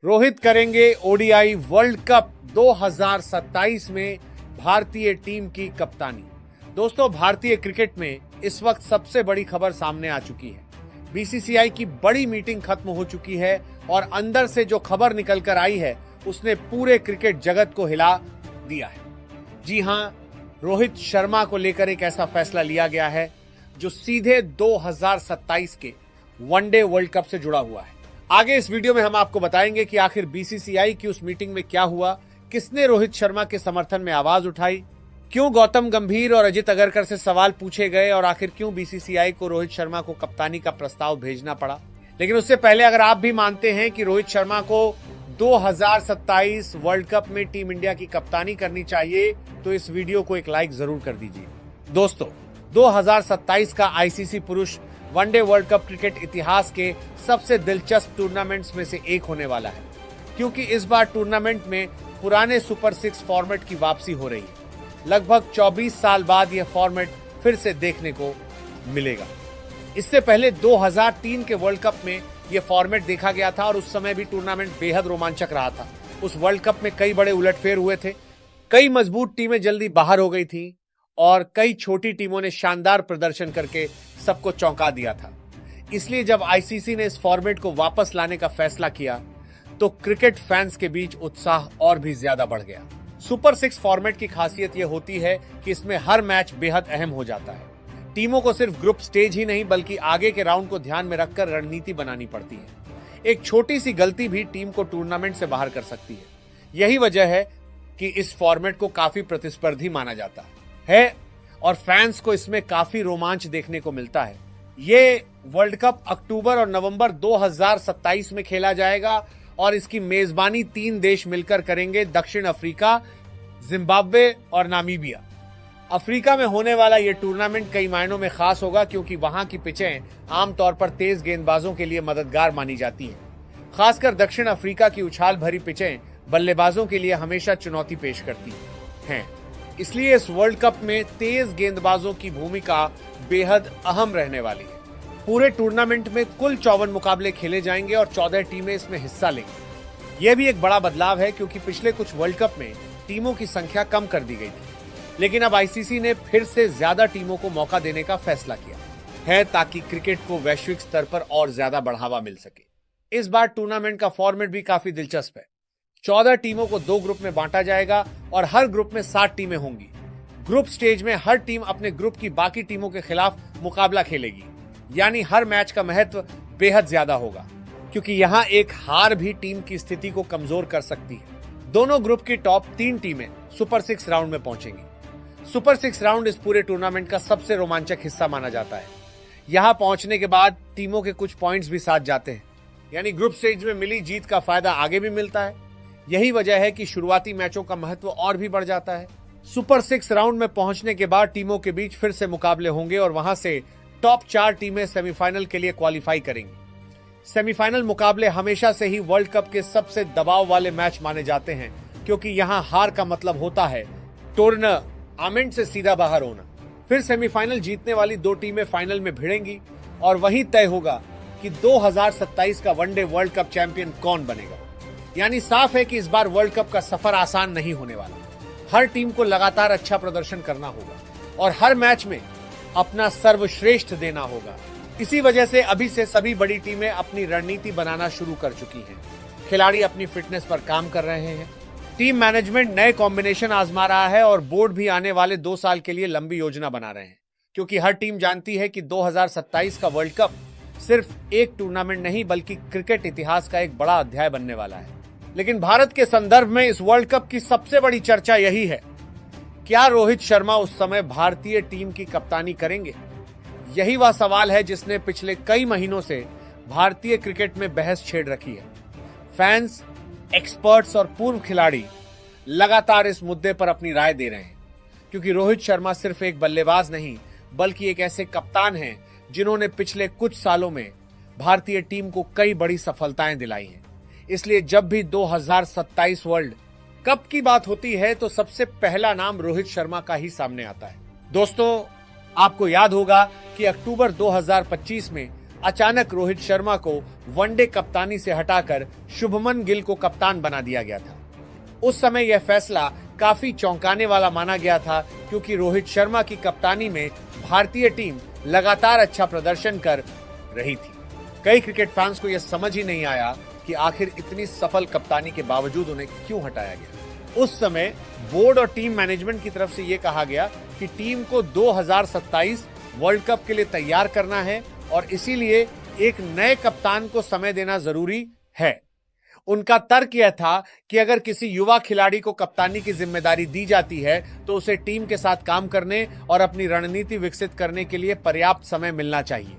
रोहित करेंगे ODI world cup 2027 में भारतीय टीम की कप्तानी। दोस्तों, भारतीय क्रिकेट में इस वक्त सबसे बड़ी खबर सामने आ चुकी है। बीसीसीआई की बड़ी मीटिंग खत्म हो चुकी है और अंदर से जो खबर निकल कर आई है उसने पूरे क्रिकेट जगत को हिला दिया है। जी हां, रोहित शर्मा को लेकर एक ऐसा फैसला लिया गया है जो सीधे 2027 के वनडे वर्ल्ड कप से जुड़ा हुआ है। आगे इस वीडियो में हम आपको बताएंगे कि आखिर बीसीसीआई की उस मीटिंग में क्या हुआ, किसने रोहित शर्मा के समर्थन में आवाज उठाई, क्यों गौतम गंभीर और अजित अगरकर से सवाल पूछे गए और आखिर क्यों बीसीसीआई को रोहित शर्मा को कप्तानी का प्रस्ताव भेजना पड़ा। लेकिन उससे पहले अगर आप भी मानते हैं कि रोहित शर्मा को 2027 वर्ल्ड कप में टीम इंडिया की कप्तानी करनी चाहिए तो इस वीडियो को एक लाइक जरूर कर दीजिए। दोस्तों, 2027 का आईसीसी पुरुष वनडे वर्ल्ड कप क्रिकेट इतिहास के सबसे दिलचस्प टूर्नामेंट्स में से एक होने वाला है, क्योंकि इस बार टूर्नामेंट में पुराने सुपर 6 फॉर्मेट की वापसी हो रही है। लगभग 24 साल बाद यह फॉर्मेट फिर से देखने को मिलेगा। इससे पहले 2003 के वर्ल्ड कप में यह फॉर्मेट देखा गया था और उस समय भी टूर्नामेंट बेहद रोमांचक रहा था। उस वर्ल्ड कप में कई बड़े उलटफेर हुए थे, कई मजबूत टीमें जल्दी बाहर हो गई थी और कई छोटी टीमों ने शानदार प्रदर्शन करके सबको चौंका दिया था। इसलिए जब आईसीसी ने इस फॉर्मेट को वापस लाने का फैसला किया तो क्रिकेट फैंस के बीच उत्साह और भी ज्यादा बढ़ गया। सुपर 6 फॉर्मेट की खासियत यह होती है कि इसमें हर मैच बेहद अहम हो जाता है। टीमों को सिर्फ ग्रुप स्टेज ही नहीं बल्कि आगे के राउंड को ध्यान में रखकर रणनीति बनानी पड़ती है। एक छोटी सी गलती भी टीम को टूर्नामेंट से बाहर कर सकती है। यही वजह है कि इस फॉर्मेट को काफी प्रतिस्पर्धी माना जाता है और फैंस को इसमें काफी रोमांच देखने को मिलता है। ये वर्ल्ड कप अक्टूबर और नवंबर 2027 में खेला जाएगा और इसकी मेजबानी 3 देश मिलकर करेंगे, दक्षिण अफ्रीका, जिम्बाब्वे और नामीबिया। अफ्रीका में होने वाला यह टूर्नामेंट कई मायनों में खास होगा क्योंकि वहां की पिचें आमतौर पर तेज गेंदबाजों के लिए मददगार मानी जाती हैं। खासकर दक्षिण अफ्रीका की उछाल भरी पिचें बल्लेबाजों के लिए हमेशा चुनौती पेश करती हैं। इसलिए इस वर्ल्ड कप में तेज गेंदबाजों की भूमिका बेहद अहम रहने वाली है। पूरे टूर्नामेंट में कुल 54 मुकाबले खेले जाएंगे और 14 टीमें इसमें हिस्सा लेंगी। यह भी एक बड़ा बदलाव है क्योंकि पिछले कुछ वर्ल्ड कप में टीमों की संख्या कम कर दी गई थी, लेकिन अब आईसीसी ने फिर से ज्यादा टीमों को मौका देने का फैसला किया है ताकि क्रिकेट को वैश्विक स्तर पर और ज्यादा बढ़ावा मिल सके। इस बार टूर्नामेंट का फॉर्मेट भी काफी दिलचस्प है। 14 टीमों को 2 ग्रुप में बांटा जाएगा और हर ग्रुप में 7 टीमें होंगी। ग्रुप स्टेज में हर टीम अपने ग्रुप की बाकी टीमों के खिलाफ मुकाबला खेलेगी, यानी हर मैच का महत्व बेहद ज्यादा होगा क्योंकि यहाँ एक हार भी टीम की स्थिति को कमजोर कर सकती है। दोनों ग्रुप की टॉप 3 टीमें सुपर 6 राउंड में पहुंचेंगी। सुपर 6 राउंड इस पूरे टूर्नामेंट का सबसे रोमांचक हिस्सा माना जाता है। यहाँ पहुंचने के बाद टीमों के कुछ पॉइंट्स भी साथ जाते हैं, यानी ग्रुप स्टेज में मिली जीत का फायदा आगे भी मिलता है। यही वजह है कि शुरुआती मैचों का महत्व और भी बढ़ जाता है। सुपर 6 राउंड में पहुंचने के बाद टीमों के बीच फिर से मुकाबले होंगे और वहां से टॉप 4 टीमें सेमीफाइनल के लिए क्वालिफाई करेंगी। सेमीफाइनल मुकाबले हमेशा से ही वर्ल्ड कप के सबसे दबाव वाले मैच माने जाते हैं क्योंकि यहां हार का मतलब होता है टूर्नामेंट से सीधा बाहर होना। फिर सेमीफाइनल जीतने वाली 2 टीमें फाइनल में भिड़ेंगी और वही तय होगा कि 2027 का वनडे वर्ल्ड कप चैंपियन कौन बनेगा। यानी साफ है कि इस बार वर्ल्ड कप का सफर आसान नहीं होने वाला। हर टीम को लगातार अच्छा प्रदर्शन करना होगा और हर मैच में अपना सर्वश्रेष्ठ देना होगा। इसी वजह से अभी से सभी बड़ी टीमें अपनी रणनीति बनाना शुरू कर चुकी हैं। खिलाड़ी अपनी फिटनेस पर काम कर रहे हैं, टीम मैनेजमेंट नए कॉम्बिनेशन आजमा रहा है और बोर्ड भी आने वाले 2 साल के लिए लंबी योजना बना रहे हैं, क्योंकि हर टीम जानती है कि 2027 का वर्ल्ड कप सिर्फ एक टूर्नामेंट नहीं बल्कि क्रिकेट इतिहास का एक बड़ा अध्याय बनने वाला है। लेकिन भारत के संदर्भ में इस वर्ल्ड कप की सबसे बड़ी चर्चा यही है, क्या रोहित शर्मा उस समय भारतीय टीम की कप्तानी करेंगे? यही वह सवाल है जिसने पिछले कई महीनों से भारतीय क्रिकेट में बहस छेड़ रखी है। फैंस, एक्सपर्ट्स और पूर्व खिलाड़ी लगातार इस मुद्दे पर अपनी राय दे रहे हैं, क्योंकि रोहित शर्मा सिर्फ एक बल्लेबाज नहीं बल्कि एक ऐसे कप्तान हैं जिन्होंने पिछले कुछ सालों में भारतीय टीम को कई बड़ी सफलताएं दिलाई हैं। इसलिए जब भी 2027 वर्ल्ड कप की बात होती है तो सबसे पहला नाम रोहित शर्मा का ही सामने आता है। दोस्तों, आपको याद होगा कि अक्टूबर 2025 में अचानक रोहित शर्मा को वनडे कप्तानी से हटाकर शुभमन गिल को कप्तान बना दिया गया था। उस समय यह फैसला काफी चौंकाने वाला माना गया था, क्योंकि रोहित शर्मा की कप्तानी में भारतीय टीम लगातार अच्छा प्रदर्शन कर रही थी। कई क्रिकेट फैंस को यह समझ ही नहीं आया कि आखिर इतनी सफल कप्तानी के बावजूद उन्हें क्यों हटाया गया। उस समय बोर्ड और टीम मैनेजमेंट की तरफ से यह कहा गया कि टीम को 2027 वर्ल्ड कप के लिए तैयार करना है और इसीलिए एक नए कप्तान को समय देना जरूरी है। उनका तर्क यह था कि अगर किसी युवा खिलाड़ी को कप्तानी की जिम्मेदारी दी जाती है तो उसे टीम के साथ काम करने और अपनी रणनीति विकसित करने के लिए पर्याप्त समय मिलना चाहिए।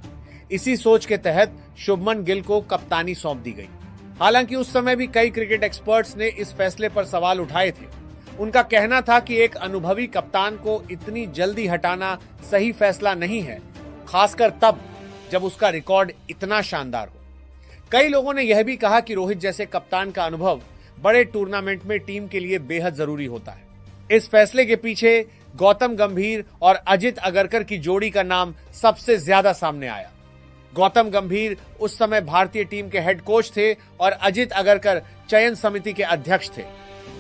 इसी सोच के तहत शुभमन गिल को कप्तानी सौंप दी गई। हालांकि उस समय भी कई क्रिकेट एक्सपर्ट्स ने इस फैसले पर सवाल उठाए थे। उनका कहना था कि एक अनुभवी कप्तान को इतनी जल्दी हटाना सही फैसला नहीं है, खासकर तब जब उसका रिकॉर्ड इतना शानदार हो। कई लोगों ने यह भी कहा कि रोहित जैसे कप्तान का अनुभव बड़े टूर्नामेंट में टीम के लिए बेहद जरूरी होता है। इस फैसले के पीछे गौतम गंभीर और अजित अगरकर की जोड़ी का नाम सबसे ज्यादा सामने आया। गौतम गंभीर उस समय भारतीय टीम के हेड कोच थे और अजित अगरकर चयन समिति के अध्यक्ष थे।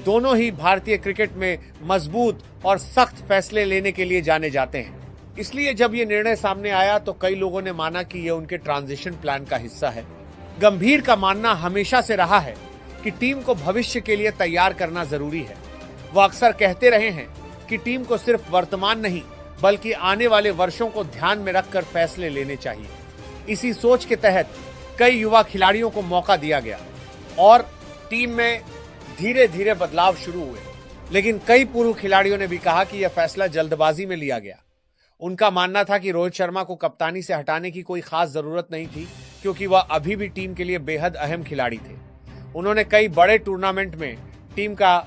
दोनों ही भारतीय क्रिकेट में मजबूत और सख्त फैसले लेने के लिए जाने जाते हैं। इसलिए जब ये निर्णय सामने आया तो कई लोगों ने माना कि यह उनके ट्रांजिशन प्लान का हिस्सा है। गंभीर का मानना हमेशा से रहा है कि टीम को भविष्य के लिए तैयार करना जरूरी है। वो अक्सर कहते रहे हैं कि टीम को सिर्फ वर्तमान नहीं बल्कि आने वाले वर्षों को ध्यान में रखकर फैसले लेने चाहिए। इसी सोच के तहत कई युवा खिलाड़ियों को मौका दिया गया और टीम में धीरे धीरे बदलाव शुरू हुए। लेकिन कई पूर्व खिलाड़ियों ने भी कहा कि यह फैसला जल्दबाजी में लिया गया। उनका मानना था कि रोहित शर्मा को कप्तानी से हटाने की कोई खास जरूरत नहीं थी, क्योंकि वह अभी भी टीम के लिए बेहद अहम खिलाड़ी थे। उन्होंने कई बड़े टूर्नामेंट में टीम का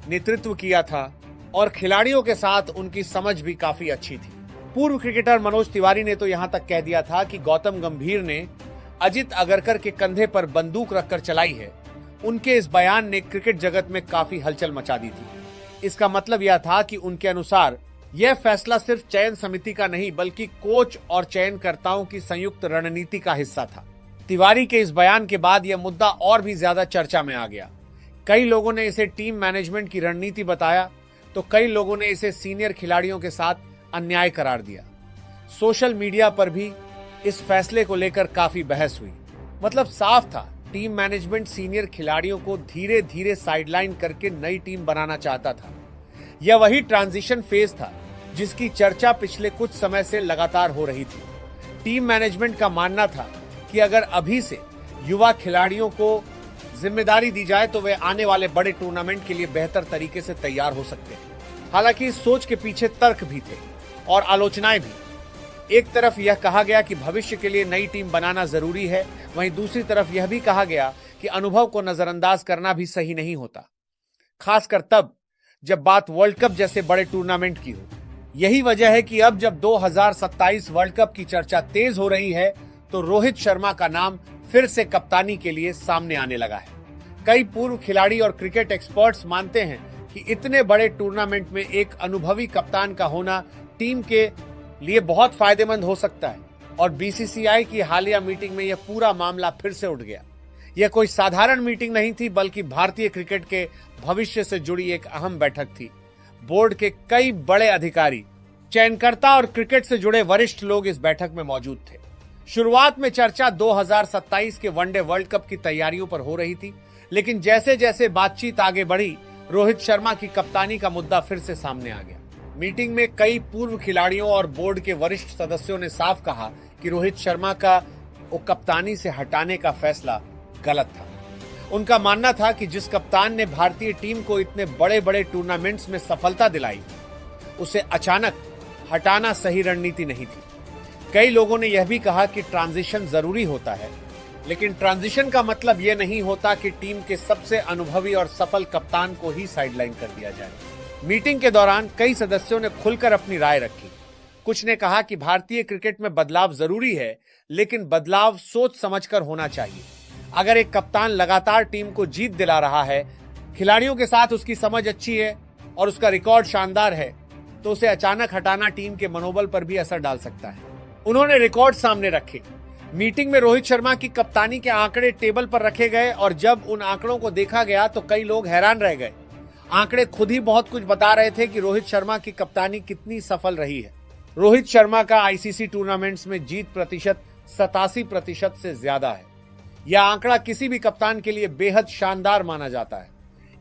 नेतृत्व किया था और खिलाड़ियों के साथ उनकी समझ भी काफी अच्छी थी। पूर्व क्रिकेटर मनोज तिवारी ने तो यहां तक कह दिया था कि गौतम गंभीर ने अजित अगरकर के कंधे पर बंदूक रखकर चलाई है। उनके इस बयान ने क्रिकेट जगत में काफी हलचल मचा दी थी। इसका मतलब यह था कि उनके अनुसार यह फैसला सिर्फ चयन समिति का नहीं बल्कि कोच और चयनकर्ताओं की संयुक्त रणनीति का हिस्सा था। तिवारी के इस बयान के बाद यह मुद्दा और भी ज्यादा चर्चा में आ गया। कई लोगों ने इसे टीम मैनेजमेंट की रणनीति बताया तो कई लोगों ने इसे सीनियर खिलाड़ियों के साथ अन्याय करार दिया। सोशल मीडिया पर भी इस फैसले को लेकर काफी बहस हुई। मतलब साफ था, टीम मैनेजमेंट सीनियर खिलाड़ियों को धीरे धीरे साइडलाइन करके नई टीम बनाना चाहता था। यह वही ट्रांजिशन फेज था जिसकी चर्चा पिछले कुछ समय से लगातार हो रही थी। टीम मैनेजमेंट का मानना था कि अगर अभी से युवा खिलाड़ियों को जिम्मेदारी दी जाए तो वे आने वाले बड़े टूर्नामेंट के लिए बेहतर तरीके से तैयार हो सकते हैं। हालांकि इस सोच के पीछे तर्क भी थे और आलोचनाएं भी। एक तरफ यह कहा गया कि भविष्य के लिए नई टीम बनाना जरूरी है, वहीं दूसरी तरफ यह भी कहा गया कि अनुभव को नजरअंदाज करना भी सही नहीं होता, खासकर तब जब बात वर्ल्ड कप जैसे बड़े टूर्नामेंट की हो। यही वजह है कि अब जब 2027 वर्ल्ड कप की चर्चा तेज हो रही है तो रोहित शर्मा का नाम फिर से कप्तानी के लिए सामने आने लगा है। कई पूर्व खिलाड़ी और क्रिकेट एक्सपर्ट्स मानते हैं कि इतने बड़े टूर्नामेंट में एक अनुभवी कप्तान का होना टीम के लिए बहुत फायदेमंद हो सकता है और बीसीसीआई की हालिया मीटिंग में यह पूरा मामला फिर से उठ गया। यह कोई साधारण मीटिंग नहीं थी बल्कि भारतीय क्रिकेट के भविष्य से जुड़ी एक अहम बैठक थी। बोर्ड के कई बड़े अधिकारी, चयनकर्ता और क्रिकेट से जुड़े वरिष्ठ लोग इस बैठक में मौजूद थे। शुरुआत में चर्चा 2027 के वनडे वर्ल्ड कप की तैयारियों पर हो रही थी, लेकिन जैसे जैसे बातचीत आगे बढ़ी रोहित शर्मा की कप्तानी का मुद्दा फिर से सामने आ गया। मीटिंग में कई पूर्व खिलाड़ियों और बोर्ड के वरिष्ठ सदस्यों ने साफ कहा कि रोहित शर्मा का कप्तानी से हटाने का फैसला गलत था। उनका मानना था कि जिस कप्तान ने भारतीय टीम को इतने बड़े बड़े टूर्नामेंट्स में सफलता दिलाई, उसे अचानक हटाना सही रणनीति नहीं थी। कई लोगों ने यह भी कहा कि ट्रांजिशन जरूरी होता है, लेकिन ट्रांजिशन का मतलब यह नहीं होता कि टीम के सबसे अनुभवी और सफल कप्तान को ही साइडलाइन कर दिया जाए। मीटिंग के दौरान कई सदस्यों ने खुलकर अपनी राय रखी। कुछ ने कहा कि भारतीय क्रिकेट में बदलाव जरूरी है, लेकिन बदलाव सोच समझकर होना चाहिए। अगर एक कप्तान लगातार टीम को जीत दिला रहा है, खिलाड़ियों के साथ उसकी समझ अच्छी है और उसका रिकॉर्ड शानदार है, तो उसे अचानक हटाना टीम के मनोबल पर भी असर डाल सकता है। उन्होंने रिकॉर्ड सामने रखे। मीटिंग में रोहित शर्मा की कप्तानी के आंकड़े टेबल पर रखे गए और जब उन आंकड़ों को देखा गया तो कई लोग हैरान रह गए। आंकड़े खुद ही बहुत कुछ बता रहे थे कि रोहित शर्मा की कप्तानी कितनी सफल रही है। रोहित शर्मा का आईसीसी टूर्नामेंट्स में जीत प्रतिशत 87% से ज्यादा है। यह आंकड़ा किसी भी कप्तान के लिए बेहद शानदार माना जाता है।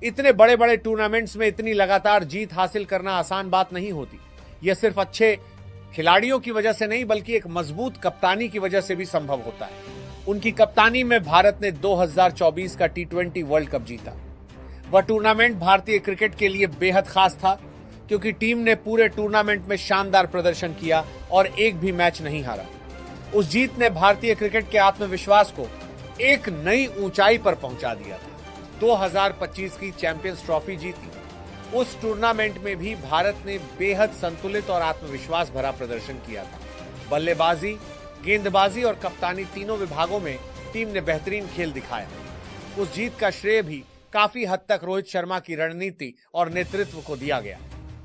इतने बड़े बड़े टूर्नामेंट्स में इतनी लगातार जीत हासिल करना आसान बात नहीं होती। यह सिर्फ अच्छे खिलाड़ियों की वजह से नहीं बल्कि एक मजबूत कप्तानी की वजह से भी संभव होता है। उनकी कप्तानी में भारत ने 2024 का T20 वर्ल्ड कप जीता। वह टूर्नामेंट भारतीय क्रिकेट के लिए बेहद खास था क्योंकि टीम ने पूरे टूर्नामेंट में शानदार प्रदर्शन किया और एक भी मैच नहीं हारा। उस जीत ने भारतीय क्रिकेट के आत्मविश्वास को एक नई ऊंचाई पर पहुंचा दिया था। 2025 की चैंपियंस ट्रॉफी जीती। उस टूर्नामेंट में भी भारत ने बेहद संतुलित और आत्मविश्वास भरा प्रदर्शन किया था। बल्लेबाजी, गेंदबाजी और कप्तानी तीनों विभागों में टीम ने बेहतरीन खेल दिखाया। उस जीत का श्रेय भी काफी हद तक रोहित शर्मा की रणनीति और नेतृत्व को दिया गया।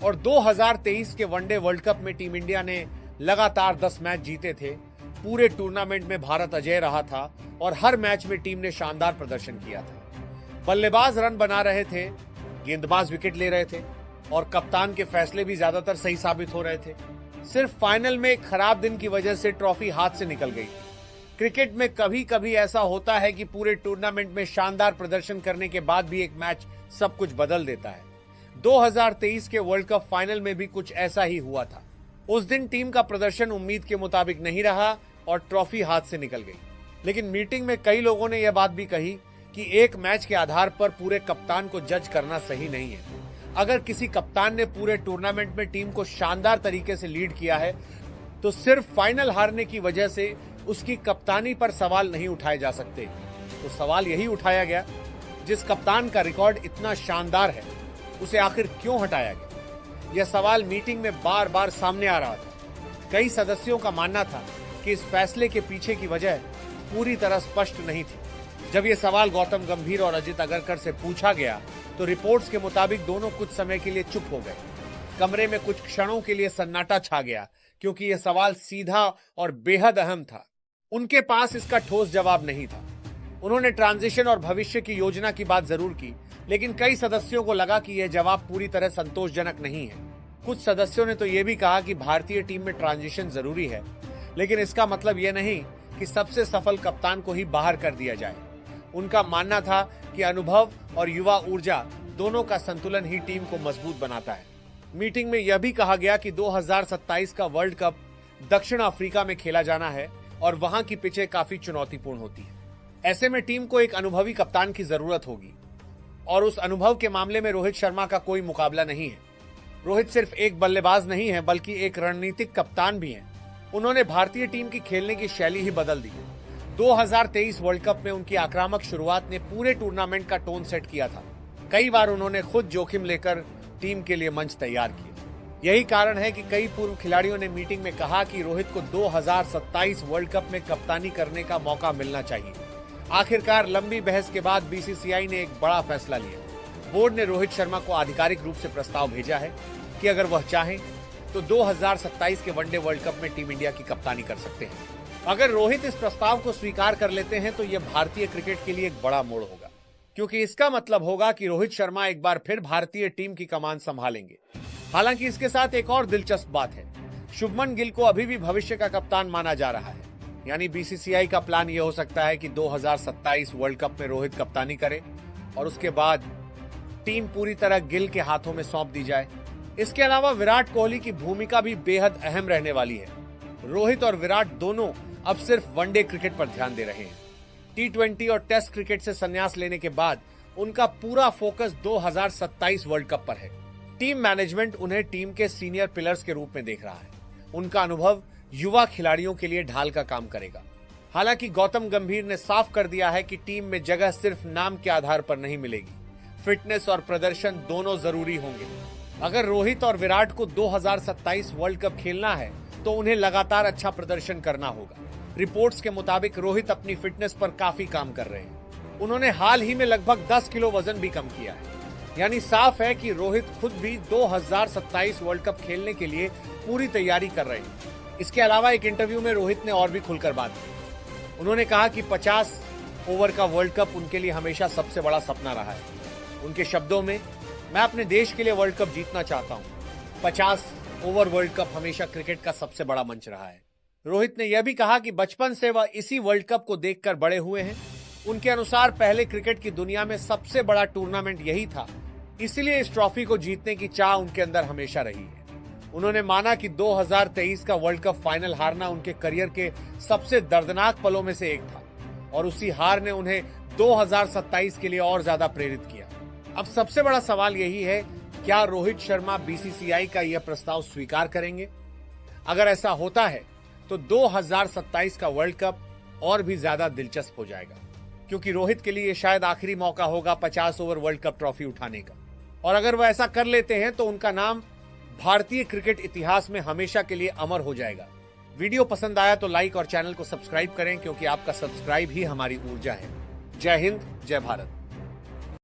और 2023 के वनडे वर्ल्ड कप में टीम इंडिया ने लगातार 10 मैच जीते थे। पूरे टूर्नामेंट में भारत अजेय रहा था और हर मैच में टीम ने शानदार प्रदर्शन किया था। बल्लेबाज रन बना रहे थे, गेंदबाज विकेट ले रहे थे और कप्तान के फैसले भी ज्यादातर सही साबित हो रहे थे। सिर्फ फाइनल में एक खराब दिन की वजह से ट्रॉफी हाथ से निकल गई। क्रिकेट में कभी कभी ऐसा होता है कि पूरे टूर्नामेंट में शानदार प्रदर्शन करने के बाद भी एक मैच सब कुछ बदल देता है। 2023 के वर्ल्ड कप फाइनल में भी कुछ ऐसा ही हुआ था। उस दिन टीम का प्रदर्शन उम्मीद के मुताबिक नहीं रहा और ट्रॉफी हाथ से निकल गई। लेकिन मीटिंग में कई लोगों ने यह बात भी कही कि एक मैच के आधार पर पूरे कप्तान को जज करना सही नहीं है। अगर किसी कप्तान ने पूरे टूर्नामेंट में टीम को शानदार तरीके से लीड किया है तो सिर्फ फाइनल हारने की वजह से उसकी कप्तानी पर सवाल नहीं उठाए जा सकते। तो सवाल यही उठाया गया, जिस कप्तान का रिकॉर्ड इतना शानदार है उसे आखिर क्यों हटाया गया? यह सवाल मीटिंग में बार बार सामने आ रहा था। कई सदस्यों का मानना था कि इस फैसले के पीछे की वजह पूरी तरह स्पष्ट नहीं थी। जब यह सवाल गौतम गंभीर और अजित अगरकर से पूछा गया तो रिपोर्ट्स के मुताबिक दोनों कुछ समय के लिए चुप हो गए। कमरे में कुछ क्षणों के लिए सन्नाटा छा गया क्योंकि यह सवाल सीधा और बेहद अहम था। उनके पास इसका ठोस जवाब नहीं था। उन्होंने ट्रांजिशन और भविष्य की योजना की बात जरूर की, लेकिन कई सदस्यों को लगा कि यह जवाब पूरी तरह संतोषजनक नहीं है। कुछ सदस्यों ने तो यह भी कहा कि भारतीय टीम में ट्रांजिशन जरूरी है, लेकिन इसका मतलब यह नहीं कि सबसे सफल कप्तान को ही बाहर कर दिया जाए। उनका मानना था कि अनुभव और युवा ऊर्जा दोनों का संतुलन ही टीम को मजबूत बनाता है। मीटिंग में यह भी कहा गया कि 2027 का वर्ल्ड कप दक्षिण अफ्रीका में खेला जाना है और वहां की पिचें काफी चुनौतीपूर्ण होती है। ऐसे में टीम को एक अनुभवी कप्तान की जरूरत होगी और उस अनुभव के मामले में रोहित शर्मा का कोई मुकाबला नहीं है। रोहित सिर्फ एक बल्लेबाज नहीं है बल्कि एक रणनीतिक कप्तान भी है। उन्होंने भारतीय टीम की खेलने की शैली ही बदल दी। 2023 वर्ल्ड कप में उनकी आक्रामक शुरुआत ने पूरे टूर्नामेंट का टोन सेट किया था। कई बार उन्होंने खुद जोखिम लेकर टीम के लिए मंच तैयार किए। यही कारण है कि कई पूर्व खिलाड़ियों ने मीटिंग में कहा कि रोहित को 2027 वर्ल्ड कप में कप्तानी करने का मौका मिलना चाहिए। आखिरकार लंबी बहस के बाद बीसीसीआई ने एक बड़ा फैसला लिया। बोर्ड ने रोहित शर्मा को आधिकारिक रूप से प्रस्ताव भेजा है कि अगर वह चाहें तो 2027 के वनडे वर्ल्ड कप में टीम इंडिया की कप्तानी कर सकते हैं। अगर रोहित इस प्रस्ताव को स्वीकार कर लेते हैं तो यह भारतीय क्रिकेट के लिए एक बड़ा मोड़ होगा, क्योंकि इसका मतलब होगा कि रोहित शर्मा एक बार फिर भारतीय टीम की कमान संभालेंगे। हालांकि इसके साथ एक और दिलचस्प बात है। शुभमन गिल को अभी भी भविष्य का कप्तान माना जा रहा है। यानी बीसीसीआई का प्लान यह हो सकता है कि 2027 वर्ल्ड कप में रोहित कप्तानी करे और उसके बाद टीम पूरी तरह गिल के हाथों में सौंप दी जाए। इसके अलावा विराट कोहली की भूमिका भी बेहद अहम रहने वाली है। रोहित और विराट दोनों अब सिर्फ वनडे क्रिकेट पर ध्यान दे रहे हैं। T20 और टेस्ट क्रिकेट से संन्यास लेने के बाद उनका पूरा फोकस 2027 वर्ल्ड कप पर है। टीम मैनेजमेंट उन्हें टीम के सीनियर पिलर्स के रूप में देख रहा है। उनका अनुभव युवा खिलाड़ियों के लिए ढाल का काम करेगा। हालांकि गौतम गंभीर ने साफ कर दिया है कि टीम में जगह सिर्फ नाम के आधार पर नहीं मिलेगी। फिटनेस और प्रदर्शन दोनों जरूरी होंगे। अगर रोहित और विराट को 2027 वर्ल्ड कप खेलना है तो उन्हें लगातार अच्छा प्रदर्शन करना होगा। रिपोर्ट्स के मुताबिक रोहित अपनी फिटनेस पर काफी काम कर रहे हैं। उन्होंने हाल ही में लगभग 10 किलो वजन भी कम किया है। यानी साफ है कि रोहित खुद भी 2027 वर्ल्ड कप खेलने के लिए पूरी तैयारी कर रहे हैं। इसके अलावा एक इंटरव्यू में रोहित ने और भी खुलकर बात की। उन्होंने कहा कि 50 ओवर का वर्ल्ड कप उनके लिए हमेशा सबसे बड़ा सपना रहा है। उनके शब्दों में, मैं अपने देश के लिए वर्ल्ड कप जीतना चाहता हूं। 50 ओवर वर्ल्ड कप हमेशा क्रिकेट का सबसे बड़ा मंच रहा है। रोहित ने यह भी कहा कि बचपन से वह इसी वर्ल्ड कप को देखकर बड़े हुए हैं। उनके अनुसार पहले क्रिकेट की दुनिया में सबसे बड़ा टूर्नामेंट यही था, इसलिए इस ट्रॉफी को जीतने की चाह उनके अंदर हमेशा रही है। उन्होंने माना कि 2023 का वर्ल्ड कप फाइनल हारना उनके करियर के सबसे दर्दनाक पलों में से एक था और उसी हार ने उन्हें 2027 के लिए और ज्यादा प्रेरित किया। अब सबसे बड़ा सवाल यही है, क्या रोहित शर्मा बीसीसीआई का यह प्रस्ताव स्वीकार करेंगे? अगर ऐसा होता है तो 2027 का वर्ल्ड कप और भी ज्यादा दिलचस्प हो जाएगा, क्योंकि रोहित के लिए शायद आखिरी मौका होगा 50 ओवर वर्ल्ड कप ट्रॉफी उठाने का। और अगर वह ऐसा कर लेते हैं तो उनका नाम भारतीय क्रिकेट इतिहास में हमेशा के लिए अमर हो जाएगा। वीडियो पसंद आया तो लाइक और चैनल को सब्सक्राइब करें, क्योंकि आपका सब्सक्राइब ही हमारी ऊर्जा है। जय हिंद, जय भारत।